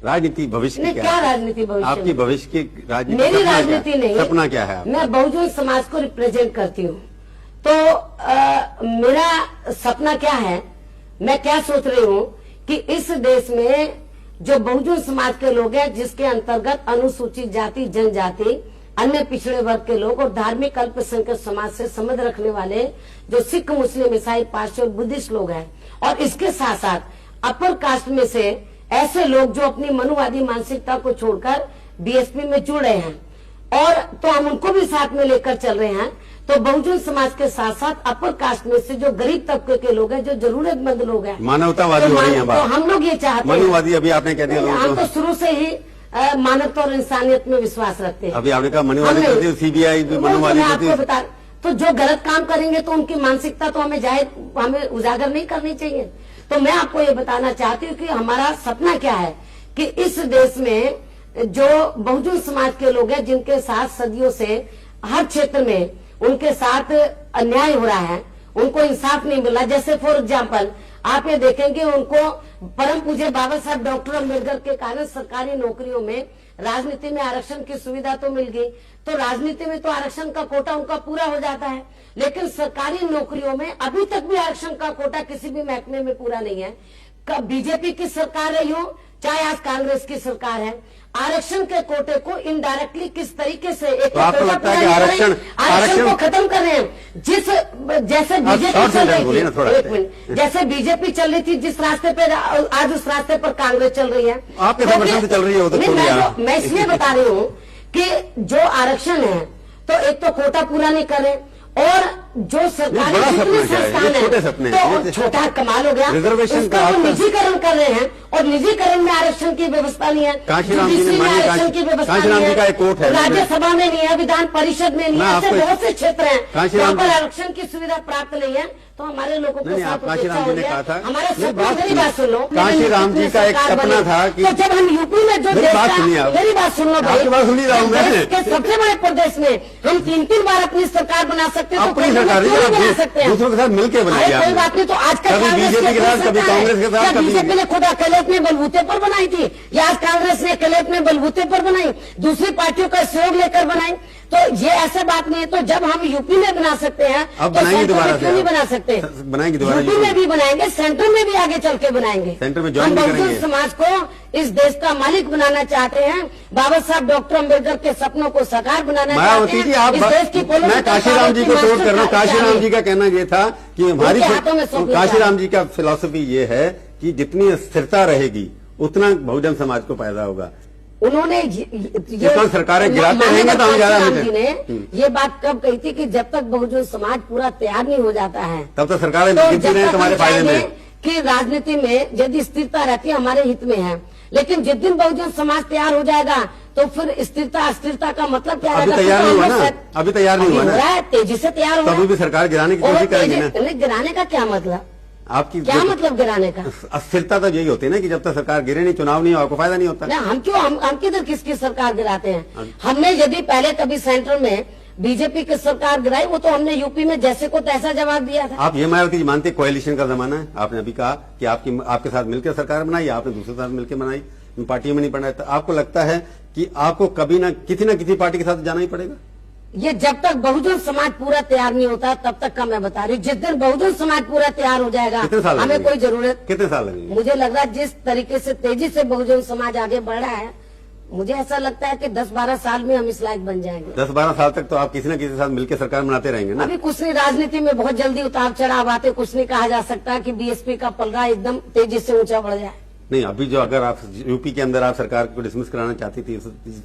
राजनीति भविष्य की क्या राजनीति भविष्य? आपकी भविष्य की राजनीति, मेरी राजनीति नहीं, सपना क्या है? मैं बहुजन समाज को रिप्रेजेंट करती हूँ। तो मेरा सपना क्या है, मैं क्या सोच रही हूँ कि इस देश में जो बहुजन समाज के लोग हैं, जिसके अंतर्गत अनुसूचित जाति, जनजाति, अन्य पिछड़े वर्ग के लोग और धार्मिक अल्पसंख्यक समाज से संबंध रखने वाले जो सिख, मुस्लिम, ईसाई, पारसी और बुद्धिस्ट लोग हैं, और इसके साथ साथ अपर कास्ट में से ऐसे लोग जो अपनी मनुवादी मानसिकता को छोड़कर बीएसपी में जुड़ रहे हैं, और तो हम उनको भी साथ में लेकर चल रहे हैं। तो बहुजन समाज के साथ साथ अपर कास्ट में से जो गरीब तबके के लोग हैं, जो जरूरतमंद लोग हैं, मानवतावादी हो रही है बात। तो हम लोग ये चाहते हैं, मनुवादी अभी आपने कह दिया, हम तो शुरू से ही मानवता और इंसानियत में विश्वास रखते हैं। अभी आपने कहा मनुवादी, सीबीआई भी मनुवादी आपको बता, तो जो गलत काम करेंगे तो उनकी मानसिकता तो हमें उजागर नहीं करनी चाहिए। तो मैं आपको ये बताना चाहती हूँ कि हमारा सपना क्या है कि इस देश में जो बहुजन समाज के लोग हैं, जिनके साथ सदियों से हर क्षेत्र में उनके साथ अन्याय हो रहा है, उनको इंसाफ नहीं मिला। जैसे फॉर एग्जाम्पल आप ये देखेंगे, उनको परम पूज्य बाबा साहब डॉक्टर अम्बेडकर के कारण सरकारी नौकरियों में, राजनीति में आरक्षण की सुविधा तो मिल गई, तो राजनीति में तो आरक्षण का कोटा उनका पूरा हो जाता है, लेकिन सरकारी नौकरियों में अभी तक भी आरक्षण का कोटा किसी भी महकमे में पूरा नहीं है। बीजेपी की सरकार रही हो चाहे आज कांग्रेस की सरकार है, आरक्षण के कोटे को इनडायरेक्टली किस तरीके से एक तो आपको लगता है कि आरक्षण को खत्म कर रहे हैं। जैसे बीजेपी चल रही थी, एक मिनट, जैसे बीजेपी चल रही थी जिस रास्ते पे, आज उस रास्ते पर कांग्रेस चल रही है। आपके समर्थन से चल रही है। मैं इसलिए बता रही हूँ कि जो आरक्षण है, तो एक तो कोटा पूरा नहीं करे, और जो सरकारी जितने संस्थान है, तो छोटा कमाल हो गया, रिजर्वेशन का निजीकरण कर रहे हैं, और निजीकरण में आरक्षण की व्यवस्था नहीं है, आरक्षण की व्यवस्था नहीं है, राज्यसभा में नहीं है, विधान परिषद में नहीं है, ऐसे बहुत से क्षेत्र हैं जहाँ पर आरक्षण की सुविधा प्राप्त नहीं है। तो हमारे लोगों को काशीराम जी ने कहा था, हमारे मेरी बात सुन लो, काशीराम जी का एक सपना था कि तो जब हम यूपी में जो मेरी बात सुन लो भाई, सबसे बड़े प्रदेश में हम 3-3 बार अपनी सरकार बना सकते हैं, अपनी सरकार बना सकते हैं, दूसरों के साथ मिलकर बनाई। कोई बात नहीं, तो आज का बीजेपी के साथ, कभी कांग्रेस के साथ, बीजेपी ने खुद अकेले अपने बलबूते पर बनाई थी, या आज कांग्रेस ने अकेले अपने बलबूते पर बनाई, दूसरी पार्टियों का सहयोग लेकर बनाई। तो ये ऐसा बात नहीं है। तो जब हम यूपी में बना सकते हैं, अब बनाएंगे दोबारा, क्यों नहीं बना सकते? बनाएंगे दोबारा, यूपी में भी बनाएंगे, सेंटर में भी आगे चल के बनाएंगे। सेंटर में हम बहुजन समाज को इस देश का मालिक बनाना चाहते हैं, बाबा साहब डॉक्टर अम्बेडकर के सपनों को साकार बनाना चाहते हैं। इस देश की मैं काशीराम जी को तोड़ कर रहा हूँ। काशीराम जी का कहना ये था कि हमारी, काशीराम जी का फिलॉसफी ये है कि जितनी स्थिरता रहेगी उतना बहुजन समाज को फायदा होगा। उन्होंने सरकारें गिराते रहेंगे तो हम ज्यादा जी ने ये बात कब कही थी कि जब तक बहुजन समाज पूरा तैयार नहीं हो जाता है, तब तक सरकारें तुम्हारे फायदे में, कि राजनीति में यदि स्थिरता रहती है हमारे हित में है, लेकिन जिस दिन बहुजन समाज तैयार हो जाएगा तो फिर स्थिरता अस्थिरता का मतलब क्या रहेगा? तैयार नहीं हुआ ना, अभी तैयार नहीं हुआ ना, तेजी से तैयार हो, अभी भी सरकार गिराने की कोशिश करेगी ना। गिराने का क्या मतलब? आपकी क्या मतलब गिराने का? अस्थिरता तो यही होती है ना कि जब तक सरकार गिरे नहीं, चुनाव नहीं हो, आपको फायदा नहीं होता। ना, हम क्यों, हम किधर किसकी सरकार गिराते हैं? हमने यदि पहले कभी सेंटर में बीजेपी की सरकार गिराई, वो तो हमने यूपी में जैसे को तैसा जवाब दिया था। आप ये मायावती जी मानते कोएलिशन का जमाना है? आपने अभी कहा कि आपके साथ मिलकर सरकार बनाई, आपने दूसरे साथ मिलकर बनाई, पार्टियों में नहीं बनाया। तो आपको लगता है कि आपको कभी ना किसी पार्टी के साथ जाना ही पड़ेगा? ये जब तक बहुजन समाज पूरा तैयार नहीं होता तब तक का मैं बता रही हूँ। जिस दिन बहुजन समाज पूरा तैयार हो जाएगा, हमें कोई जरूरत, कितने साल लगेंगे? मुझे लग रहा है जिस तरीके से तेजी से बहुजन समाज आगे बढ़ रहा है, मुझे ऐसा लगता है कि 10-12 साल में हम इस लायक बन जाएंगे। 10-12 साल तक तो आप किसी न किसी के साथ मिलकर सरकार बनाते रहेंगे ना? अभी कुछ नहीं, राजनीति में बहुत जल्दी उतार चढ़ाव आते, कुछ नहीं कहा जा सकता कि बीएसपी का पलड़ा एकदम तेजी से ऊंचा बढ़ जाए। नहीं, अभी जो अगर आप यूपी के अंदर आप सरकार को डिसमिस कराना चाहती थी,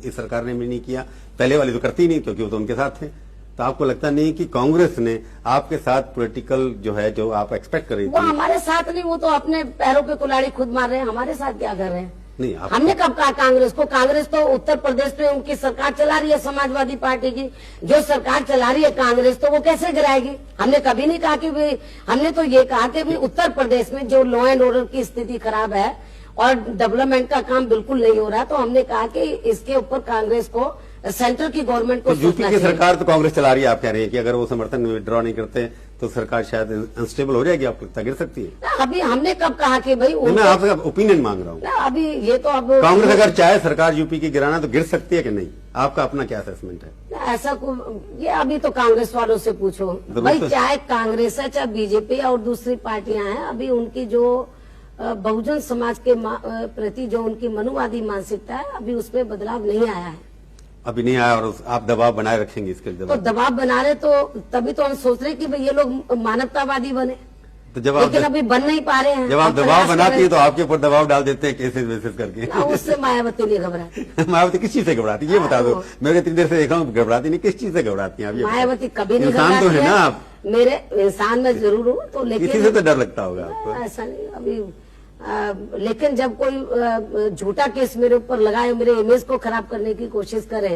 इस सरकार ने भी नहीं किया। पहले वाली तो करती नहीं, क्योंकि वो तो उनके साथ थे। तो आपको लगता नहीं कि कांग्रेस ने आपके साथ पॉलिटिकल जो है, जो आप एक्सपेक्ट कर रही थी, वो हमारे साथ नहीं, वो तो अपने पैरों पे कुल्हाड़ी खुद मार रहे हैं, हमारे साथ क्या कर रहे हैं? नहीं, हमने कब कहा कांग्रेस को? कांग्रेस तो उत्तर प्रदेश में उनकी सरकार चला रही है, समाजवादी पार्टी की जो सरकार चला रही है कांग्रेस, तो वो कैसे गिराएगी? हमने कभी नहीं कहा कि भाई, हमने तो ये कहा कि भाई उत्तर प्रदेश में जो लॉ एंड ऑर्डर की स्थिति खराब है और डेवलपमेंट का काम बिल्कुल नहीं हो रहा, तो हमने कहा कि इसके ऊपर कांग्रेस को, सेंटर की गवर्नमेंट को, यूपी की सरकार तो कांग्रेस चला रही है, आप कह रहे हैं कि अगर वो समर्थन विड्रॉ नहीं करते तो सरकार शायद अनस्टेबल हो जाएगी, आपको लगता है गिर सकती है? अभी हमने कब कहा कि भाई मैं आपसे ओपिनियन मांग रहा हूँ। अभी ये तो अब कांग्रेस अगर चाहे सरकार यूपी की गिराना तो गिर सकती है कि नहीं? आपका अपना क्या असेसमेंट है? ऐसा ये अभी तो कांग्रेस वालों से पूछो भाई, चाहे कांग्रेस है चाहे बीजेपी और दूसरी पार्टियां हैं, अभी उनकी जो बहुजन समाज के प्रति जो उनकी मनुवादी मानसिकता है, अभी उसमें बदलाव नहीं आया है। अभी नहीं आया और आप दबाव बनाए रखेंगे इसके लिए? तो दबाव बना रहे तो तभी तो हम सोच रहे हैं कि भाई ये लोग मानवतावादी बने, तो जब लेकिन अभी बन नहीं पा रहे हैं। जब आप दबाव बनाती है तो आपके ऊपर दबाव डाल देते हैं केसेस वेसेस करके। उससे मायावती नहीं घबराती। मायावती किस चीज से घबराती ये बता दो, मैं इतनी देर से देखा हूँ घबराती नहीं, किस चीज से घबराती है? मायावती कभी नहीं इंसान तो है ना आप? मेरे इंसान में जरूर हूँ, तो लेकिन किसी से तो डर लगता होगा आपको? ऐसा नहीं अभी लेकिन जब कोई झूठा केस मेरे ऊपर लगाए, मेरे इमेज को खराब करने की कोशिश करे,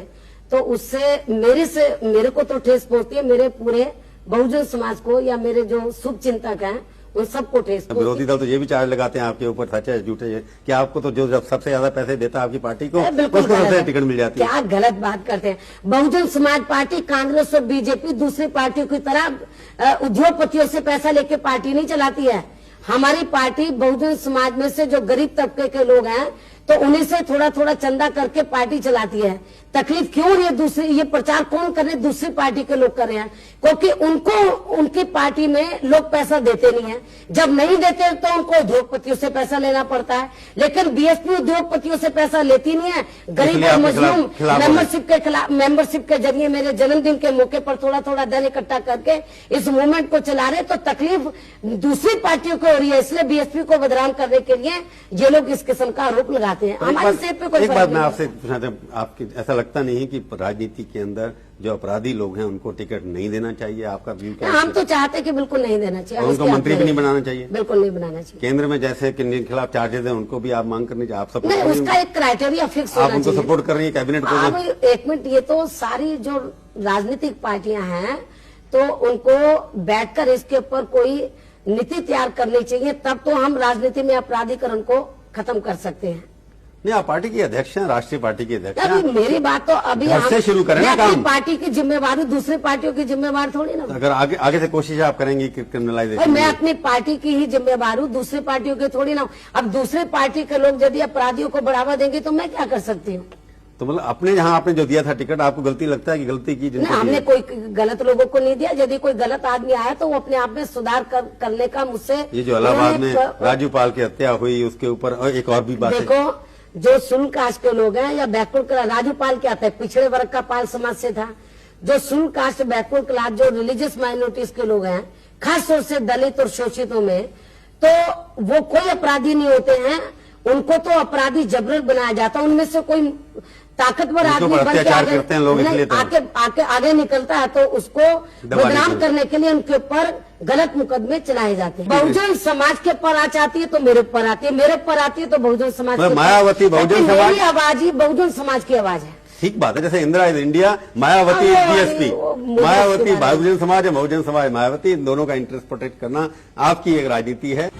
तो उससे मेरे को तो ठेस पहुंचती है, मेरे पूरे बहुजन समाज को या मेरे जो शुभ चिंतक हैं उन सबको ठेस पहुंचती है। विरोधी दल तो ये भी चार्ज लगाते हैं आपके ऊपर, सच है झूठे है कि आपको तो जो सबसे ज्यादा पैसे देता है आपकी पार्टी को, उसको सबसे टिकट मिल जाती है। क्या गलत बात करते हैं? बहुजन समाज पार्टी कांग्रेस और बीजेपी दूसरी पार्टियों की तरह उद्योगपतियों से पैसा लेके पार्टी नहीं चलाती है। हमारी पार्टी बहुजन समाज में से जो गरीब तबके के लोग हैं तो उन्हीं से थोड़ा थोड़ा चंदा करके पार्टी चलाती है। तकलीफ क्यों हो रही है? ये प्रचार कौन कर रहे हैं? दूसरी पार्टी के लोग कर रहे हैं, क्योंकि उनको उनकी पार्टी में लोग पैसा देते नहीं है। जब नहीं देते तो उनको उद्योगपतियों से पैसा लेना पड़ता है, लेकिन बीएसपी उद्योगपतियों से पैसा लेती नहीं है। गरीब और मजलूम मेंबरशिप के जरिए मेरे जन्मदिन के मौके पर थोड़ा थोड़ा धन इकट्ठा करके इस मूवमेंट को चला रहे, तो तकलीफ दूसरी पार्टियों को हो रही है। इसलिए बीएसपी को बदनाम करने के लिए ये लोग इस किस्म का आरोप लगाते हैं। हमारी सेहत पे कोई एक बात मैं आपसे पूछना था, आपकी ऐसा लगता नहीं है कि राजनीति के अंदर जो अपराधी लोग हैं उनको टिकट नहीं देना चाहिए? आपका व्यू क्या है? हम तो चाहते हैं कि बिल्कुल नहीं देना चाहिए। उनको मंत्री भी नहीं बनाना चाहिए? बिल्कुल नहीं बनाना चाहिए। केंद्र में जैसे जिनके खिलाफ चार्जेस हैं उनको भी आप मांग करनी चाहिए? आप सपोर्ट नहीं, उसका एक क्राइटेरिया फिक्स होना चाहिए। आप उनको सपोर्ट कर रही है कैबिनेट को? एक मिनट, ये तो सारी जो राजनीतिक पार्टियां हैं तो उनको बैठकर इसके ऊपर कोई नीति तैयार करनी चाहिए, तब तो हम राजनीति में अपराधीकरण को खत्म कर सकते हैं। नहीं, आप पार्टी की अध्यक्ष हैं, राष्ट्रीय पार्टी की अध्यक्ष हैं। अभी मेरी बात तो अभी घर से शुरू करें ना काम। पार्टी की जिम्मेवारी दूसरी पार्टियों की जिम्मेवार थोड़ी ना। अगर आगे से कोशिश आप करेंगी क्रिमिनलाइजेशन? मैं अपनी पार्टी की ही जिम्मेवार हूँ, दूसरी पार्टियों की थोड़ी ना। अब दूसरी पार्टी के लोग यदि अपराधियों को बढ़ावा देंगे तो मैं क्या कर सकती हूँ? तो मतलब अपने जहाँ आपने जो दिया था टिकट, आपको गलती लगता है कि गलती की? नहीं, हमने कोई गलत लोगों को नहीं दिया। यदि कोई गलत आदमी आया तो वो अपने आप में सुधार करने का मुझसे। ये जो इलाहाबाद में राजूपाल की हत्या हुई उसके ऊपर एक और भी बात देखो, जो शुल्क कास्ट के लोग हैं या बैकवर्ड क्लास, राजूपाल क्या था? पिछड़े वर्ग का पाल समाज से था। जो शुल्क कास्ट बैकवर्ड क्लास, जो रिलीजियस माइनॉरिटीज के लोग हैं, खास तौर से दलित और शोषितों में, तो वो कोई अपराधी नहीं होते हैं। उनको तो अपराधी जबरन बनाया जाता है। उनमें से कोई ताकतवर आदमी बन के आगे निकलता है तो उसको बदनाम करने के लिए उनके ऊपर गलत मुकदमे चलाए जाते हैं। बहुजन समाज के ऊपर आ जाती है तो मेरे ऊपर आती है, मेरे ऊपर आती है तो बहुजन समाज की। मायावती बहुजन समाज की आवाज ही बहुजन समाज की आवाज है। ठीक बात है, जैसे Indira is India, Mayawati BSP, Mayawati Bahujan Samaj है, बहुजन समाज मायावती, इन दोनों का इंटरेस्ट प्रोटेक्ट करना आपकी एक राजनीति है।